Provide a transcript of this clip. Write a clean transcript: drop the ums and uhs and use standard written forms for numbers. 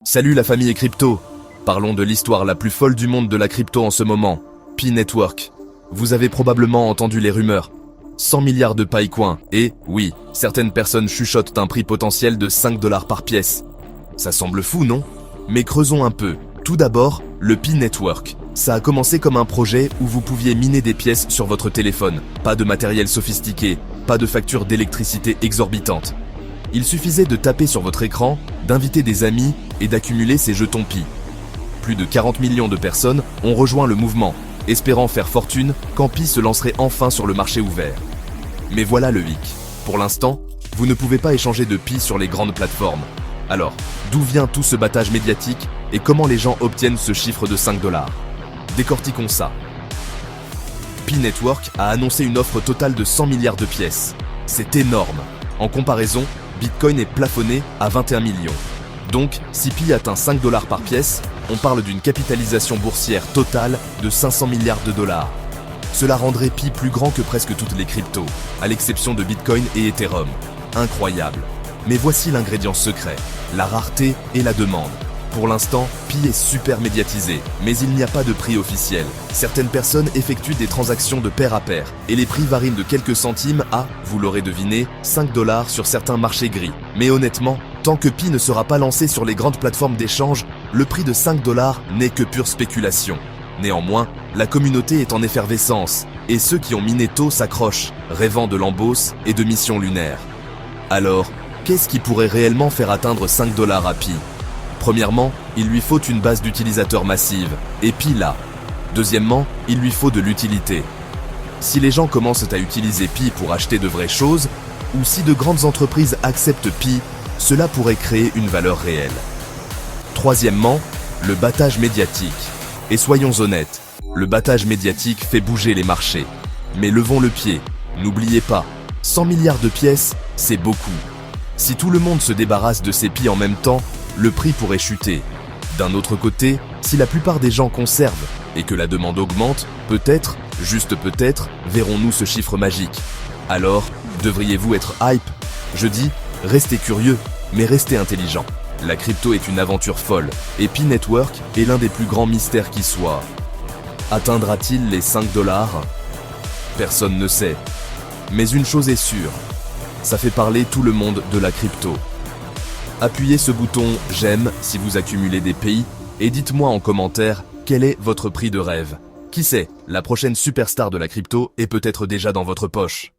Salut la famille crypto. Parlons de l'histoire la plus folle du monde de la crypto en ce moment, Pi Network. Vous avez probablement entendu les rumeurs. 100 milliards de Picoin et, oui, certaines personnes chuchotent un prix potentiel de 5 $ par pièce. Ça semble fou, non? Mais creusons un peu. Tout d'abord, le Pi Network. Ça a commencé comme un projet où vous pouviez miner des pièces sur votre téléphone. Pas de matériel sophistiqué, pas de factures d'électricité exorbitantes. Il suffisait de taper sur votre écran, d'inviter des amis et d'accumuler ces jetons Pi. Plus de 40 millions de personnes ont rejoint le mouvement, espérant faire fortune quand Pi se lancerait enfin sur le marché ouvert. Mais voilà le hic. Pour l'instant, vous ne pouvez pas échanger de Pi sur les grandes plateformes. Alors, d'où vient tout ce battage médiatique et comment les gens obtiennent ce chiffre de 5 $? Décortiquons ça. Pi Network a annoncé une offre totale de 100 milliards de pièces. C'est énorme. En comparaison, Bitcoin est plafonné à 21 millions. Donc, si Pi atteint 5 $ par pièce, on parle d'une capitalisation boursière totale de 500 milliards de dollars. Cela rendrait Pi plus grand que presque toutes les cryptos, à l'exception de Bitcoin et Ethereum. Incroyable. Mais voici l'ingrédient secret, la rareté et la demande. Pour l'instant, Pi est super médiatisé, mais il n'y a pas de prix officiel. Certaines personnes effectuent des transactions de pair à pair, et les prix varient de quelques centimes à, vous l'aurez deviné, 5 $ sur certains marchés gris. Mais honnêtement, tant que Pi ne sera pas lancé sur les grandes plateformes d'échange, le prix de 5 $ n'est que pure spéculation. Néanmoins, la communauté est en effervescence, et ceux qui ont miné tôt s'accrochent, rêvant de l'embauche et de missions lunaires. Alors, qu'est-ce qui pourrait réellement faire atteindre 5 $ à Pi ? Premièrement, il lui faut une base d'utilisateurs massive, et Pi là. Deuxièmement, il lui faut de l'utilité. Si les gens commencent à utiliser Pi pour acheter de vraies choses, ou si de grandes entreprises acceptent Pi, cela pourrait créer une valeur réelle. Troisièmement, le battage médiatique. Et soyons honnêtes, le battage médiatique fait bouger les marchés. Mais levons le pied, n'oubliez pas, 100 milliards de pièces, c'est beaucoup. Si tout le monde se débarrasse de ces Pi en même temps, le prix pourrait chuter. D'un autre côté, si la plupart des gens conservent et que la demande augmente, peut-être, juste peut-être, verrons-nous ce chiffre magique. Alors, devriez-vous être hype? Je dis, restez curieux, mais restez intelligent. La crypto est une aventure folle, et Pi Network est l'un des plus grands mystères qui soit. Atteindra-t-il les 5 $? Personne ne sait. Mais une chose est sûre, ça fait parler tout le monde de la crypto. Appuyez ce bouton « J'aime » si vous accumulez des Pi et dites-moi en commentaire quel est votre prix de rêve. Qui sait, la prochaine superstar de la crypto est peut-être déjà dans votre poche.